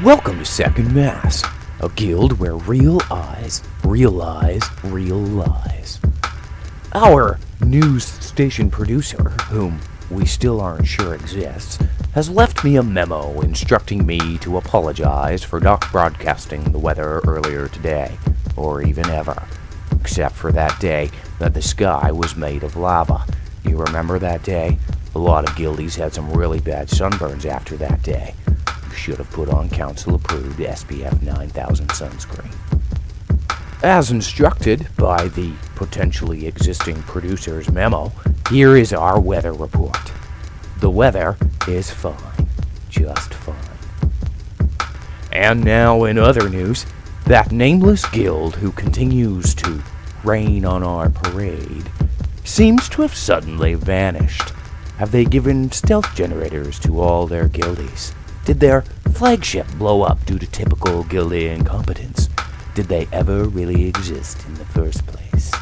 Welcome to Second Mass, a guild where real eyes realize real lies. Our news station producer, whom we still aren't sure exists, has left me a memo instructing me to apologize for not broadcasting the weather earlier today, or even ever, except for that day that the sky was made of lava. You remember that day? A lot of guildies had some really bad sunburns after that day. You should have put on council-approved SPF 9000 sunscreen. As instructed by the potentially existing producer's memo, here is our weather report. The weather is fine. Just fine. And now in other news, that nameless guild who continues to rain on our parade seems to have suddenly vanished. Have they given stealth generators to all their guildies? Did their flagship blow up due to typical guildie incompetence? Did they ever really exist in the first place?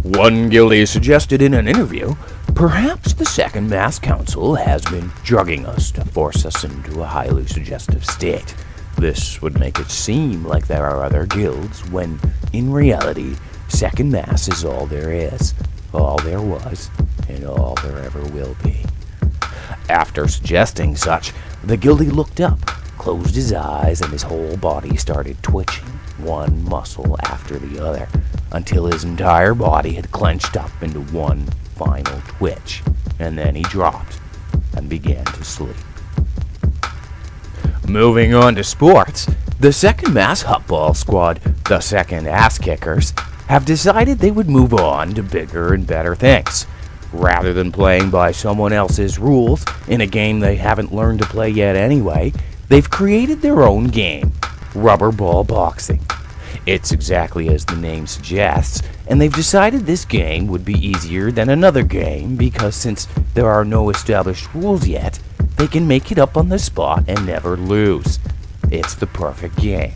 One guildie suggested in an interview, perhaps the Second Mass Council has been drugging us to force us into a highly suggestive state. This would make it seem like there are other guilds, when, in reality, Second Mass is all there is, all there was, and all there ever will be. After suggesting such, the guildie looked up, closed his eyes, and his whole body started twitching, one muscle after the other, until his entire body had clenched up into one final twitch, and then he dropped and began to sleep. Moving on to sports, the Second Mass Hutball Squad, the Second Ass Kickers, have decided they would move on to bigger and better things. Rather than playing by someone else's rules in a game they haven't learned to play yet anyway, they've created their own game, rubber ball boxing. It's exactly as the name suggests, and they've decided this game would be easier than another game because since there are no established rules yet, they can make it up on the spot and never lose. It's the perfect game,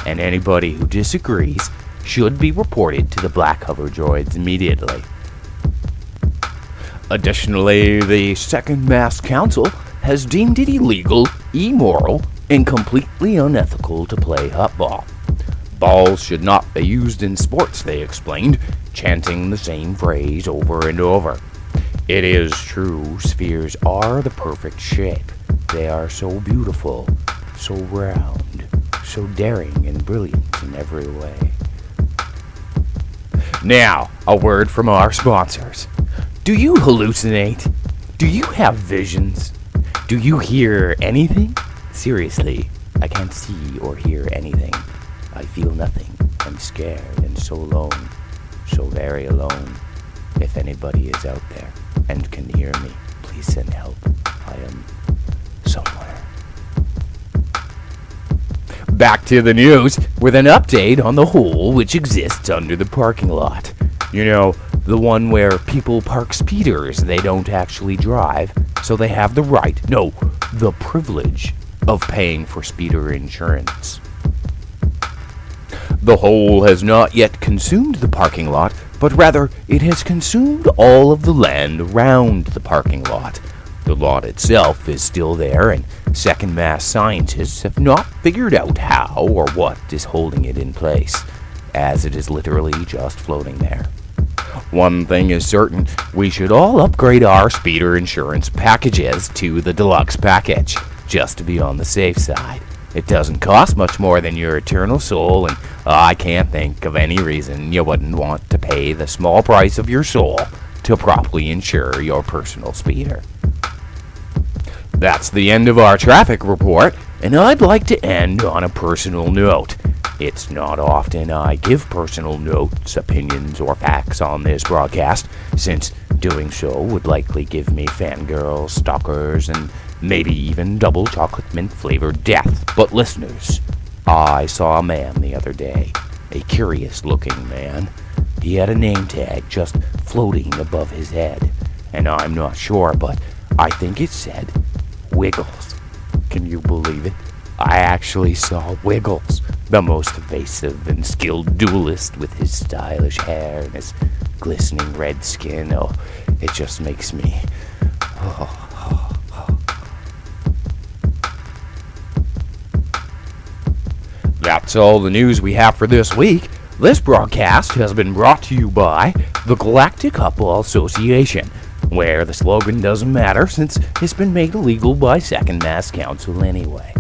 and anybody who disagrees should be reported to the Black Hover Droids immediately. Additionally, the Second Mass Council has deemed it illegal, immoral, and completely unethical to play hutball. Balls should not be used in sports, they explained, chanting the same phrase over and over. It is true, spheres are the perfect shape. They are so beautiful, so round, so daring and brilliant in every way. Now, a word from our sponsors. Do you hallucinate? Do you have visions? Do you hear anything? Seriously, I can't see or hear anything. I feel nothing. I'm scared and so alone. So very alone. If anybody is out there and can hear me, please send help. I am somewhere. Back to the news with an update on the hole which exists under the parking lot. You know, the one where people park speeders they don't actually drive, so they have the right, no, the privilege of paying for speeder insurance. The hole has not yet consumed the parking lot, but rather it has consumed all of the land around the parking lot. The lot itself is still there, and Second Mass scientists have not figured out how or what is holding it in place, as it is literally just floating there. One thing is certain, we should all upgrade our speeder insurance packages to the deluxe package, just to be on the safe side. It doesn't cost much more than your eternal soul, and I can't think of any reason you wouldn't want to pay the small price of your soul to properly insure your personal speeder. That's the end of our traffic report, and I'd like to end on a personal note. It's not often I give personal notes, opinions, or facts on this broadcast, since doing so would likely give me fangirls, stalkers, and maybe even double chocolate mint flavored death. But listeners, I saw a man the other day, a curious looking man. He had a name tag just floating above his head, and I'm not sure, but I think it said Wiggles. Can you believe it? I actually saw Wiggles, the most evasive and skilled duelist with his stylish hair and his glistening red skin. Oh, it just makes me... That's all the news we have for this week. This broadcast has been brought to you by the Galactic Couple Association, where the slogan doesn't matter since it's been made illegal by Second Mass Council anyway.